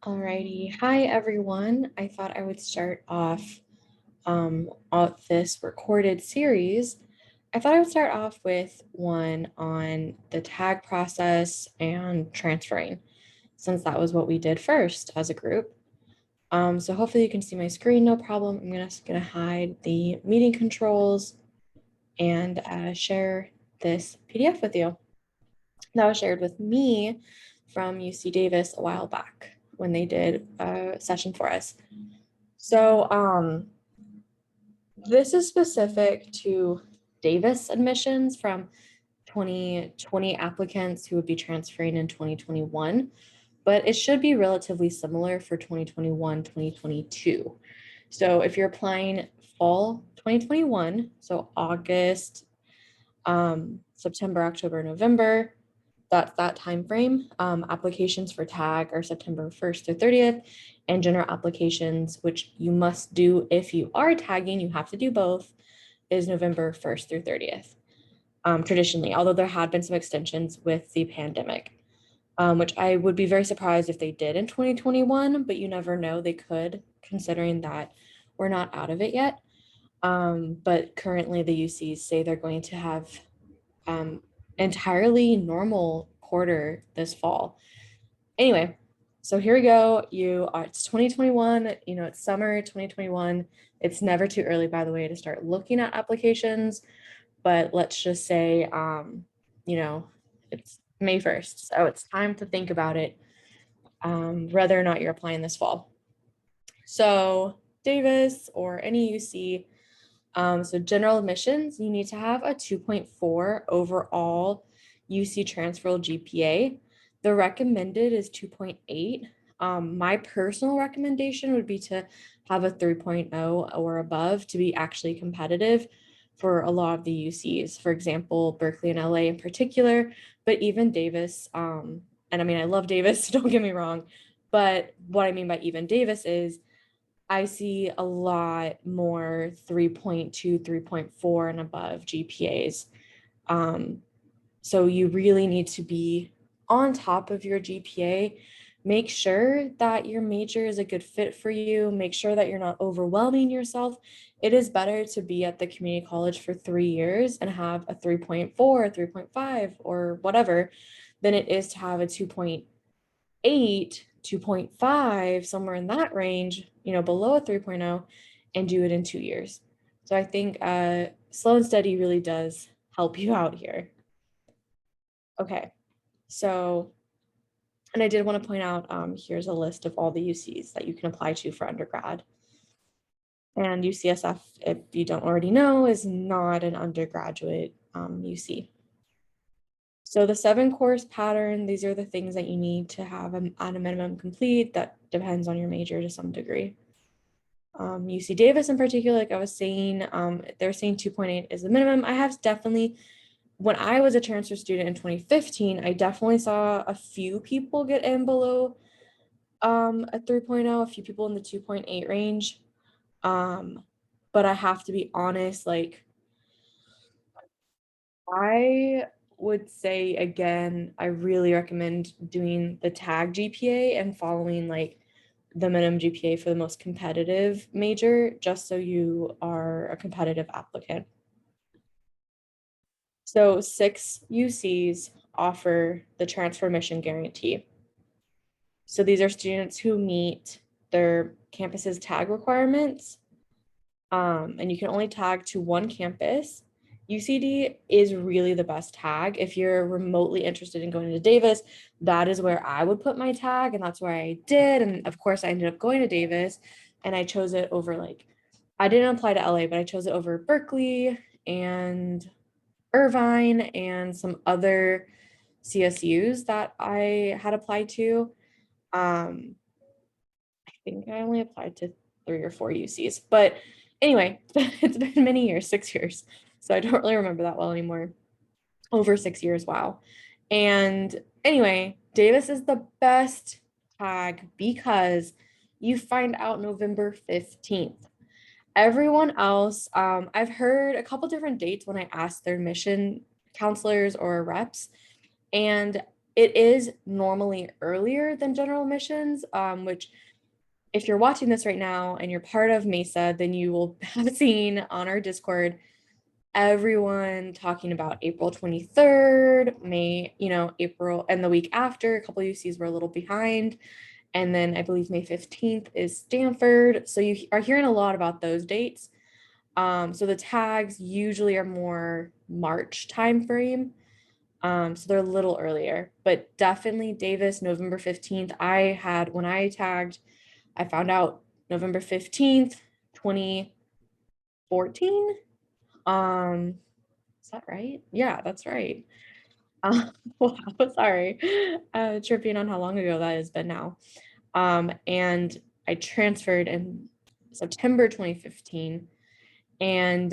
Alrighty. Hi, everyone. I thought I would start off this recorded series. I thought I would start off with one on the tag process and transferring, since that was what we did first as a group. So hopefully you can see my screen, no problem. I'm gonna hide the meeting controls and share this PDF with you. That was shared with me from UC Davis a while back when they did a session for us. So this is specific to Davis admissions from 2020 applicants who would be transferring in 2021, but it should be relatively similar for 2021, 2022. So if you're applying fall 2021, so August, September, October, November, that's that time frame. Applications for tag are September 1st to 30th, and general applications, which you must do if you are tagging, you have to do both, is November 1st through 30th. Traditionally, although there had been some extensions with the pandemic, which I would be very surprised if they did in 2021, but you never know, they could, considering that we're not out of it yet. But currently the UCs say they're going to have entirely normal quarter this fall. Anyway, so here we go. It's 2021, it's summer 2021. It's never too early, by the way, to start looking at applications, but let's just say, it's May 1st. So it's time to think about it, whether or not you're applying this fall. So Davis or any UC, so general admissions, you need to have a 2.4 overall UC transferable GPA. The recommended is 2.8. My personal recommendation would be to have a 3.0 or above to be actually competitive for a lot of the UCs. For example, Berkeley and LA in particular, but even Davis. And I mean, I love Davis, don't get me wrong. But what I mean by even Davis is I see a lot more 3.2, 3.4 and above GPAs. So you really need to be on top of your GPA. Make sure that your major is a good fit for you. Make sure that you're not overwhelming yourself. It is better to be at the community college for 3 years and have a 3.4, 3.5, or whatever, than it is to have a 2.8, 2.5, somewhere in that range, below a 3.0, and do it in 2 years. So I think slow and steady really does help you out here. Okay, so, and I did want to point out, here's a list of all the UCs that you can apply to for undergrad. And UCSF, if you don't already know, is not an undergraduate UC. So the 7-course pattern, these are the things that you need to have at a minimum complete. That depends on your major to some degree. UC Davis in particular, like I was saying, they're saying 2.8 is the minimum. I have definitely, when I was a transfer student in 2015, I definitely saw a few people get in below a 3.0, a few people in the 2.8 range. But I have to be honest, like, I would say again, I really recommend doing the tag GPA and following like the minimum GPA for the most competitive major, just so you are a competitive applicant. So 6 UCs offer the transfer admission guarantee. So these are students who meet their campus's tag requirements, and you can only tag to one campus. UCD is really the best tag. If you're remotely interested in going to Davis, that is where I would put my tag, and that's where I did. And of course, I ended up going to Davis, and I chose it over, like, I didn't apply to LA, but I chose it over Berkeley and Irvine and some other CSUs that I had applied to. I think I only applied to 3 or 4 UCs, but anyway, it's been many years, 6 years. So I don't really remember that well anymore. Over 6 years, wow. And anyway, Davis is the best tag because you find out November 15th. Everyone else, I've heard a couple different dates when I asked their admission counselors or reps, and It is normally earlier than general admissions, which if you're watching this right now and you're part of Mesa, then you will have seen on our Discord everyone talking about April 23rd, May, April, and the week after. A couple of UCs were a little behind. And then I believe May 15th is Stanford. So you are hearing a lot about those dates. So the tags usually are more March timeframe. So they're a little earlier, but definitely Davis, November 15th. When I tagged, I found out November 15th, 2014. Is that right? Yeah, that's right. Wow, sorry. Tripping on how long ago that has been now. And I transferred in September 2015. And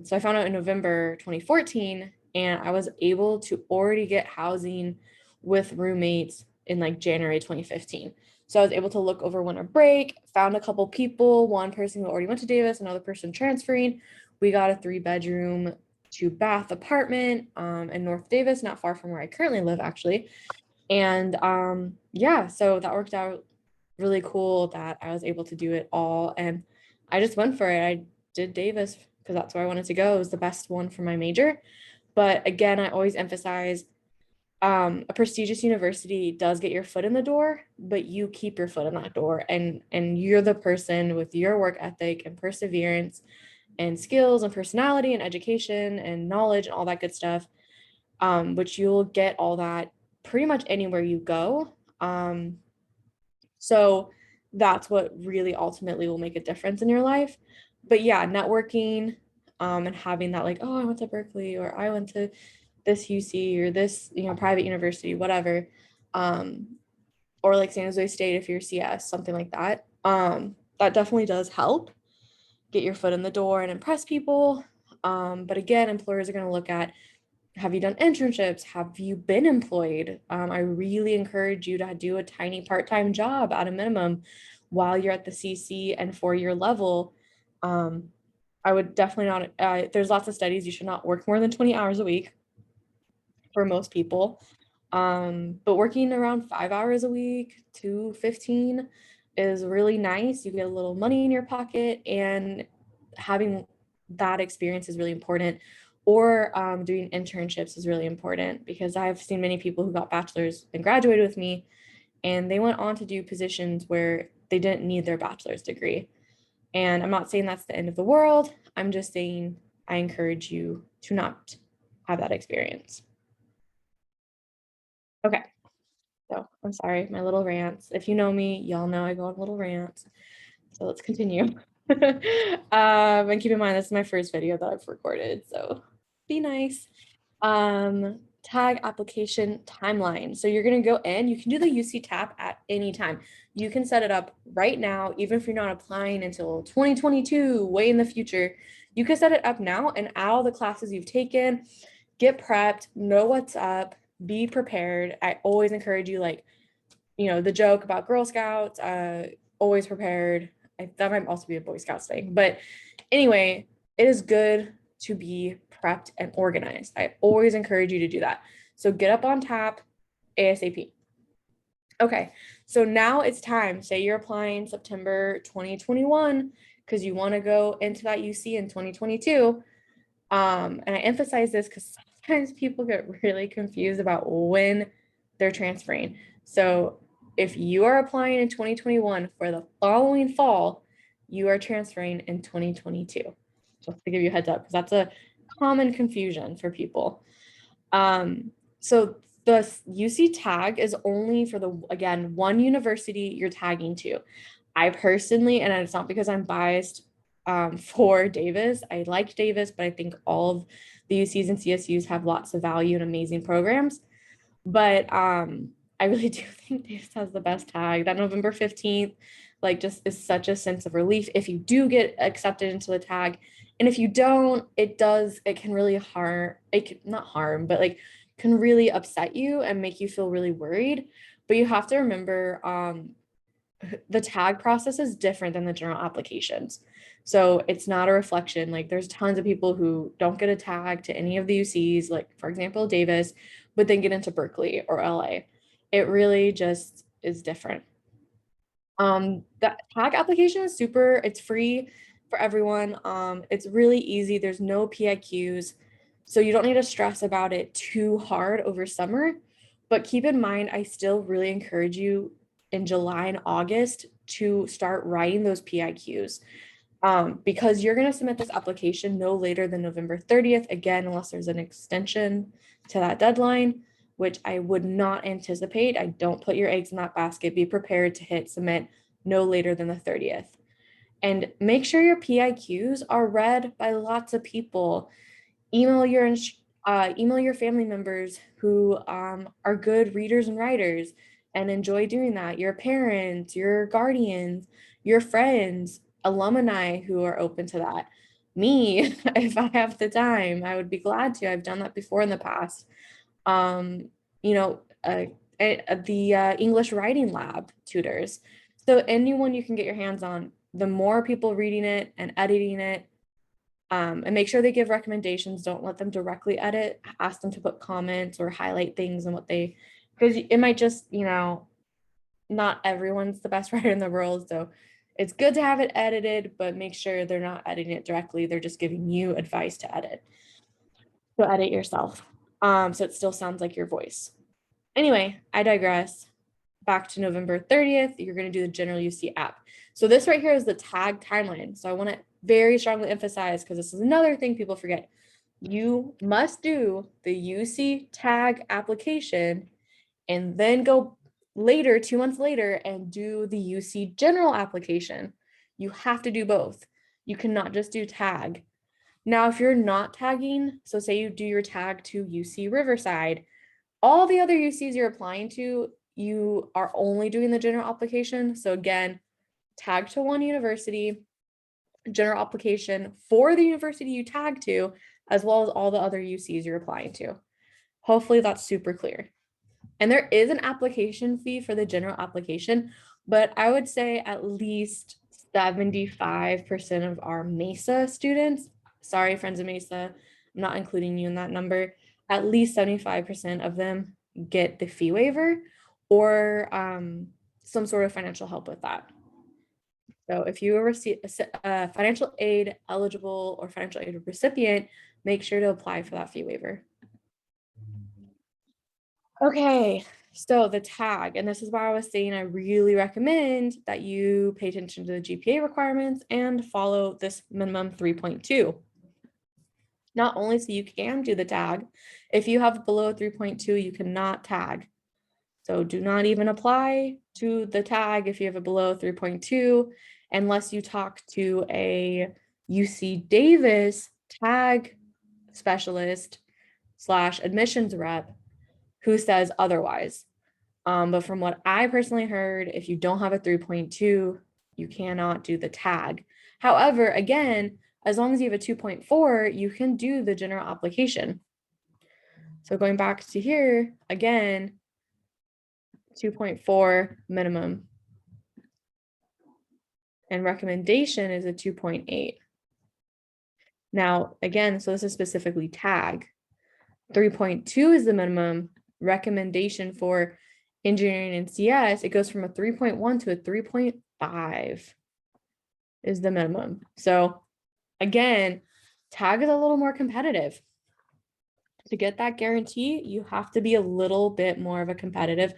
so I found out in November 2014, and I was able to already get housing with roommates in like January 2015. So I was able to look over winter break, found a couple people, one person who already went to Davis, another person transferring. We got a 3-bedroom, 2-bath apartment in North Davis, not far from where I currently live, actually. And yeah, so that worked out really cool that I was able to do it all. And I just went for it. I did Davis because that's where I wanted to go. It was the best one for my major. But again, I always emphasize a prestigious university does get your foot in the door, but you keep your foot in that door, and you're the person with your work ethic and perseverance and skills and personality and education and knowledge and all that good stuff, which you'll get all that pretty much anywhere you go. So that's what really ultimately will make a difference in your life. But yeah, networking, and having that, like, oh, I went to Berkeley, or I went to this UC, or this, private university, whatever. Or like San Jose State if you're CS, something like that. That definitely does help get your foot in the door and impress people. But again, employers are going to look at, have you done internships? Have you been employed? I really encourage you to do a tiny part-time job at a minimum while you're at the CC and for your level. I would definitely not, there's lots of studies, you should not work more than 20 hours a week for most people. But working around 5 hours a week to 15 is really nice. You get a little money in your pocket, and having that experience is really important. Or doing internships is really important, because I've seen many people who got bachelor's and graduated with me, and they went on to do positions where they didn't need their bachelor's degree. And I'm not saying that's the end of the world. I'm just saying I encourage you to not have that experience. Okay. So I'm sorry, my little rants. If you know me, y'all know I go on little rants. So let's continue. And keep in mind, this is my first video that I've recorded, so be nice. Tag application timeline. So you're gonna go in, you can do the UC tap at any time. You can set it up right now, even if you're not applying until 2022, way in the future. You can set it up now and add all the classes you've taken, get prepped, know what's up, be prepared. I always encourage you, like, the joke about Girl Scouts, always prepared. That might also be a Boy Scouts thing. But anyway, it is good to be prepped and organized. I always encourage you to do that. So get up on tap ASAP. Okay, so now it's time. Say you're applying September 2021 because you want to go into that UC in 2022. And I emphasize this because sometimes people get really confused about when they're transferring. So if you are applying in 2021 for the following fall, you are transferring in 2022. Just to give you a heads up, because that's a common confusion for people. So the UC tag is only for again, one university you're tagging to. I personally, and it's not because I'm biased for Davis. I liked Davis, but I think all of the UCs and CSUs have lots of value and amazing programs. But I really do think Davis has the best tag. That November 15th, like, just is such a sense of relief if you do get accepted into the tag. And if you don't, it can really not harm, but like can really upset you and make you feel really worried. But you have to remember, the tag process is different than the general applications. So it's not a reflection. Like there's tons of people who don't get a tag to any of the UCs, like for example, Davis, but then get into Berkeley or LA. It really just is different. The tag application is super, it's free for everyone. It's really easy. There's no PIQs. So you don't need to stress about it too hard over summer. But keep in mind, I still really encourage you in July and August to start writing those PIQs. Because you're going to submit this application no later than November 30th, again, unless there's an extension to that deadline, which I would not anticipate. I don't put your eggs in that basket. Be prepared to hit submit no later than the 30th. And make sure your PIQs are read by lots of people. Email your family members who are good readers and writers and enjoy doing that. Your parents, your guardians, your friends, alumni who are open to that. Me, if I have the time, I would be glad to. I've done that before in the past. Um, you know, the English writing lab tutors. So anyone you can get your hands on, the more people reading it and editing it, and make sure they give recommendations. Don't let them directly edit. Ask them to put comments or highlight things and what they, because it might just, not everyone's the best writer in the world. So it's good to have it edited, but make sure they're not editing it directly. They're just giving you advice to edit. So edit yourself. So it still sounds like your voice. Anyway, I digress. Back to November 30th, you're going to do the general UC app. So this right here is the tag timeline. So I want to very strongly emphasize, because this is another thing people forget. You must do the UC tag application and then go later, 2 months later, and do the UC general application. You have to do both. You cannot just do tag. Now, if you're not tagging, so say you do your tag to UC Riverside, all the other UCs you're applying to, you are only doing the general application. So again, tag to one university, general application for the university you tag to, as well as all the other UCs you're applying to. Hopefully that's super clear. And there is an application fee for the general application, but I would say at least 75% of our Mesa students, sorry, friends of Mesa, I'm not including you in that number, at least 75% of them get the fee waiver or some sort of financial help with that. So if you receive a financial aid eligible or financial aid recipient, make sure to apply for that fee waiver. Okay, so the tag, and this is why I was saying I really recommend that you pay attention to the GPA requirements and follow this minimum 3.2. Not only so you can do the tag, if you have below 3.2, you cannot tag. So do not even apply to the tag if you have a below 3.2, unless you talk to a UC Davis tag specialist / admissions rep who says otherwise. But from what I personally heard, if you don't have a 3.2, you cannot do the tag. However, again, as long as you have a 2.4, you can do the general application. So going back to here, again, 2.4 minimum. And recommendation is a 2.8. Now, again, so this is specifically tag. 3.2 is the minimum. Recommendation for engineering and CS, it goes from a 3.1 to a 3.5 is the minimum. So again, tag is a little more competitive. To get that guarantee, you have to be a little bit more of a competitive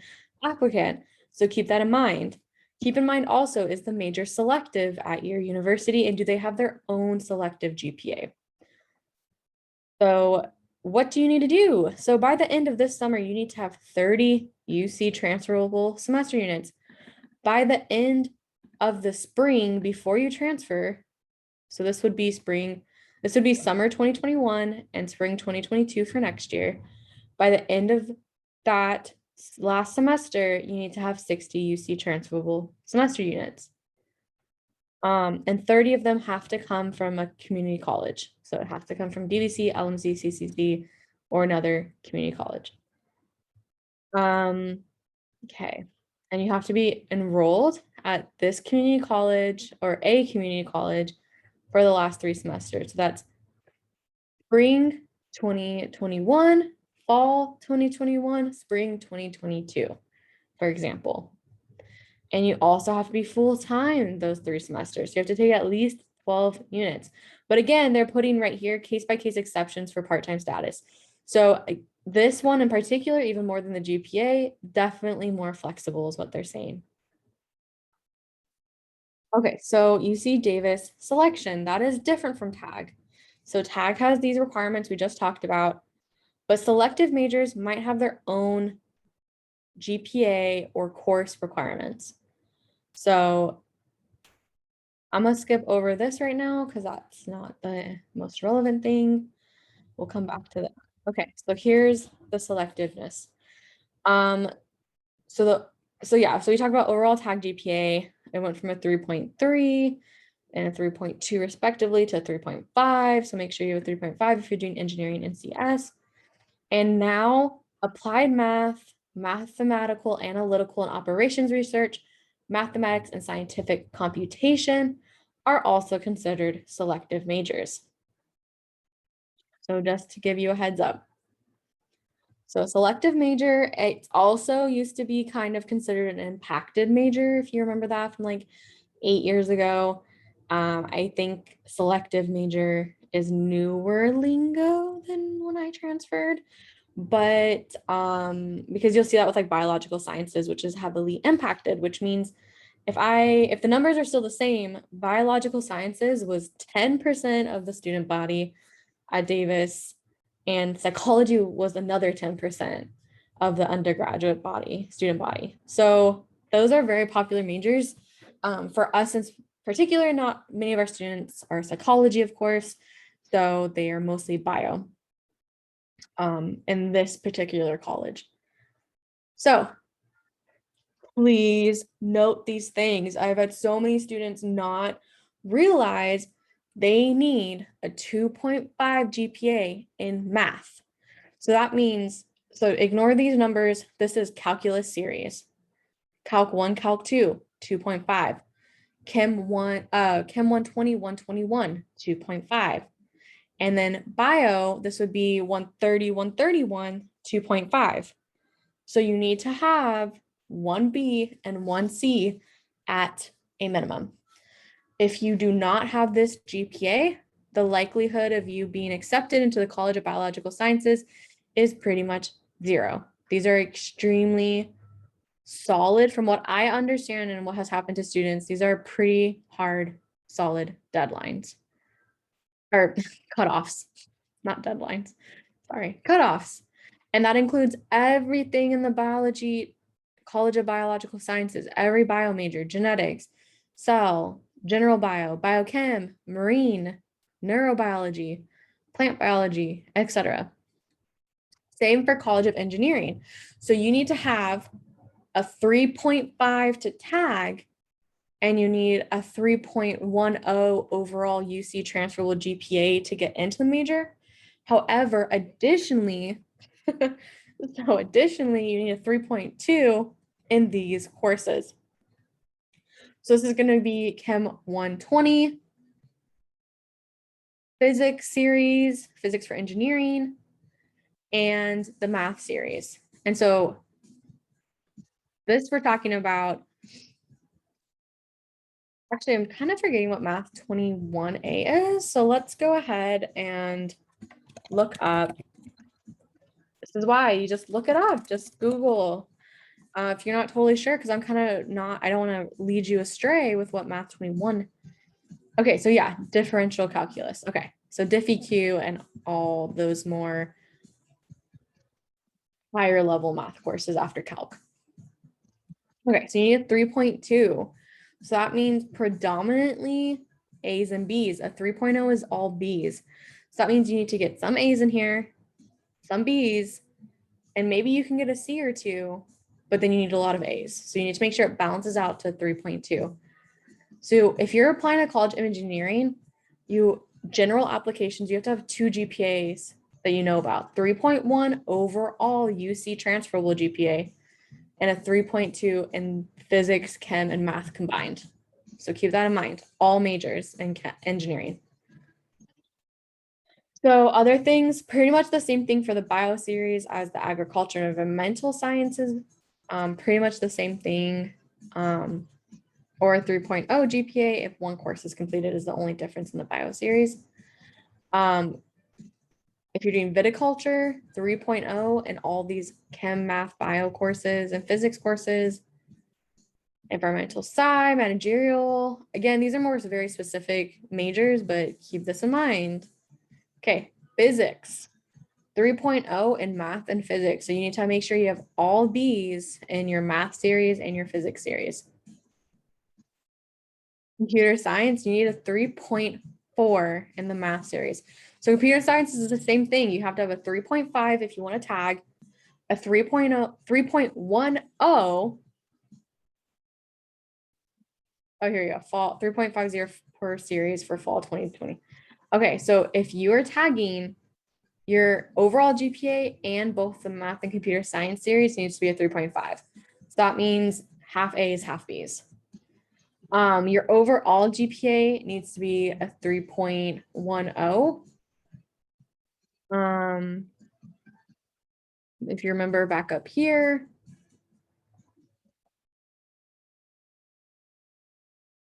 applicant. So keep that in mind. Keep in mind also, is the major selective at your university, and do they have their own selective GPA? So what do you need to do? So by the end of this summer, you need to have 30 UC transferable semester units. By the end of the spring, before you transfer, so this would be summer 2021 and spring 2022 for next year. By the end of that last semester, you need to have 60 UC transferable semester units. And 30 of them have to come from a community college. So it has to come from DVC, LMC, CCC, or another community college. Okay. and you have to be enrolled at this community college or a community college for the last 3 semesters. So that's spring 2021, fall 2021, spring 2022, for example. And you also have to be full-time those 3 semesters. You have to take at least 12 units. But again, they're putting right here case-by-case exceptions for part-time status. So this one in particular, even more than the GPA, definitely more flexible is what they're saying. Okay, so UC Davis selection, that is different from TAG. So TAG has these requirements we just talked about, but selective majors might have their own GPA or course requirements. So I'm gonna skip over this right now because that's not the most relevant thing. We'll come back to that. Okay, so here's the selectiveness. So we talked about overall tag GPA. It went from a 3.3 and a 3.2 respectively to a 3.5. So make sure you have a 3.5 if you're doing engineering and CS. And now applied math, mathematical, analytical, and operations research, mathematics, and scientific computation are also considered selective majors. So just to give you a heads up. So selective major, it also used to be kind of considered an impacted major, if you remember that from like 8 years ago. I think selective major is newer lingo than when I transferred, but because you'll see that with like biological sciences, which is heavily impacted, which means if the numbers are still the same, biological sciences was 10% of the student body at Davis, and psychology was another 10% of the undergraduate student body. So those are very popular majors. For us in particular, not many of our students are psychology, of course, so they are mostly bio in this particular college. So please note these things. I've had so many students not realize they need a 2.5 GPA in math. So that means, so ignore these numbers. This is calculus series. Calc 1, Calc 2, 2.5. Chem 1, Chem 120, 121, 2.5. And then bio, this would be 130, 131, 2.5. So you need to have 1B and 1C at a minimum. If you do not have this GPA, the likelihood of you being accepted into the College of Biological Sciences is pretty much 0. These are extremely solid from what I understand and what has happened to students. These are pretty hard, solid deadlines or cutoffs, not deadlines. Sorry, cutoffs. And that includes everything in the biology, College of Biological Sciences, every bio major, genetics, cell, general bio, biochem, marine, neurobiology, plant biology, etc. Same for College of Engineering. So you need to have a 3.5 to tag, and you need a 3.10 overall UC transferable GPA to get into the major. However, additionally, you need a 3.2 in these courses. So this is going to be Chem 120, physics series, physics for engineering, and the math series. And so this we're talking about, actually, I'm kind of forgetting what Math 21A is. So let's go ahead and look up. This is why you just look it up, just Google. If you're not totally sure, because I'm kind of not, I don't want to lead you astray with what Math 21. Okay, so yeah, differential calculus. Okay, so DiffEQ and all those more higher level math courses after calc. Okay, so you need a 3.2. So that means predominantly A's and B's. A 3.0 is all B's. So that means you need to get some A's in here, some B's, and maybe you can get a C or 2, but then you need a lot of A's. So you need to make sure it balances out to 3.2. So if you're applying to College of Engineering, general applications, you have to have 2 GPAs that you know about. 3.1 overall UC transferable GPA and a 3.2 in physics, chem, and math combined. So keep that in mind, all majors in engineering. So other things, pretty much the same thing for the bio series as the agriculture and environmental sciences, pretty much the same thing, or a 3.0 GPA if one course is completed is the only difference in the bio series. If you're doing viticulture, 3.0 and all these chem, math, bio courses and physics courses, environmental sci, managerial. Again, these are more very specific majors, but keep this in mind. Okay, physics, 3.0 in math and physics. So you need to make sure you have all these in your math series and your physics series. Computer science, you need a 3.4 in the math series. So computer science is the same thing. You have to have a 3.5 if you want to tag, a 3.0, 3.10. Oh, here you go. Fall 3.50 per series for fall 2020. Okay, so if you are tagging your overall GPA and both the math and computer science series needs to be a 3.5. So that means half A's, half B's. Your overall GPA needs to be a 3.10. If you remember back up here,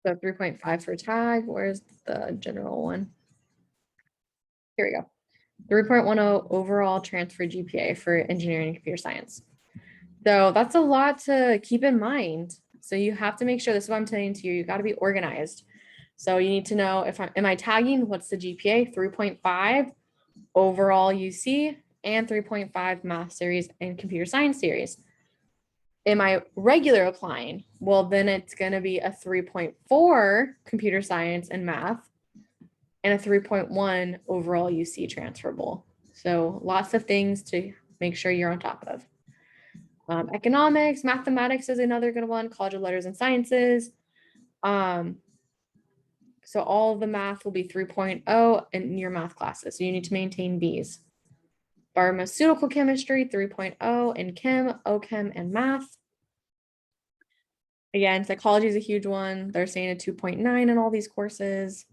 so 3.5 for tag. Where's the general one? Here we go. 3.10 overall transfer GPA for engineering and computer science. So that's a lot to keep in mind. So you have to make sure, this is what I'm telling you, you got to be organized. So you need to know if am I tagging, what's the GPA? 3.5 overall UC and 3.5 math series and computer science series. Am I regular applying? Well, then it's going to be a 3.4 computer science and math and a 3.1 overall UC transferable. So lots of things to make sure you're on top of. Economics, mathematics is another good one, College of Letters and Sciences. So all of the math will be 3.0 in your math classes. So you need to maintain B's. Pharmaceutical chemistry, 3.0 in chem, OChem, and math. Again, psychology is a huge one. They're saying a 2.9 in all these courses.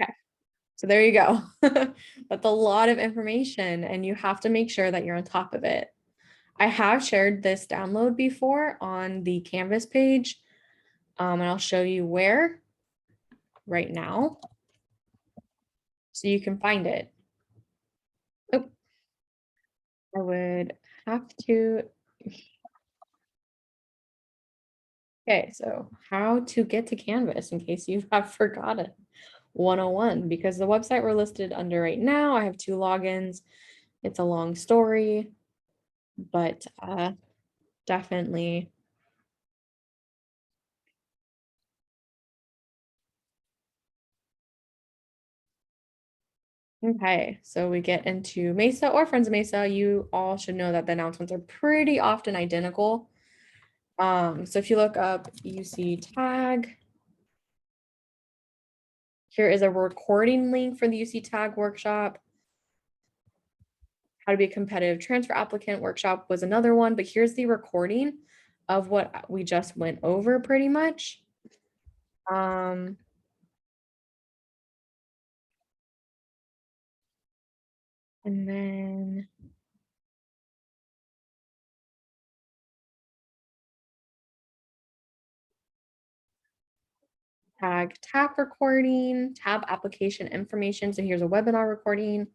Okay, so there you go. That's a lot of information, and you have to make sure that you're on top of it. I have shared this download before on the Canvas page, and I'll show you where right now so you can find it. Oh, I would have to. Okay, so how to get to Canvas in case you have forgotten 101, because the website we're listed under right now, I have 2 logins. It's a long story, but definitely. Okay, so we get into Mesa or Friends of Mesa. You all should know that the announcements are pretty often identical. So if you look up UC tag, here is a recording link for the UC tag workshop. How to be a competitive transfer applicant workshop was another one, but here's the recording of what we just went over pretty much. And then tag tab recording, tab application information. So here's a webinar recording.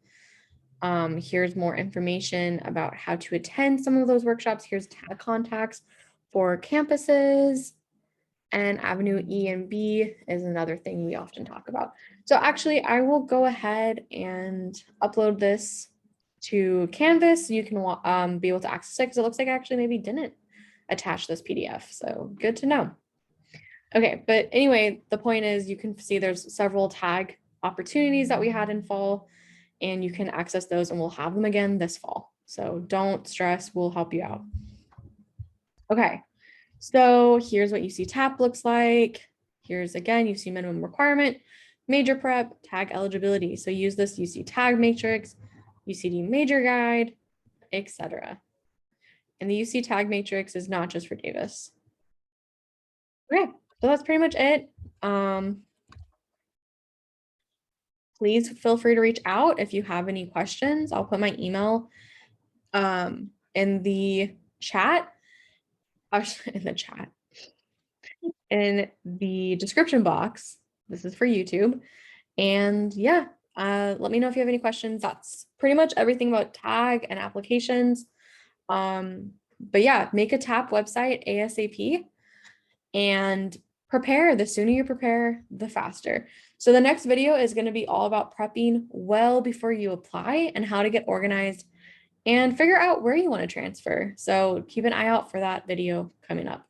Here's more information about how to attend some of those workshops. Here's tag contacts for campuses, and Avenue E and B is another thing we often talk about. So actually, I will go ahead and upload this to Canvas so you can be able to access it, because it looks like I actually maybe didn't attach this PDF. So good to know. Okay, but anyway, the point is you can see there's several tag opportunities that we had in fall, and you can access those, and we'll have them again this fall. So don't stress, we'll help you out. Okay, so here's what UC TAP looks like. Here's again, UC minimum requirement, major prep, tag eligibility. So use this UC tag matrix, UCD major guide, etc. And the UC tag matrix is not just for Davis. Okay, so that's pretty much it. Please feel free to reach out if you have any questions. I'll put my email in the chat, in the chat, in the description box. This is for YouTube. And yeah, let me know if you have any questions. That's pretty much everything about tag and applications. But yeah, make a TAP website ASAP and prepare. The sooner you prepare, the faster. So the next video is going to be all about prepping well before you apply and how to get organized and figure out where you want to transfer. So keep an eye out for that video coming up.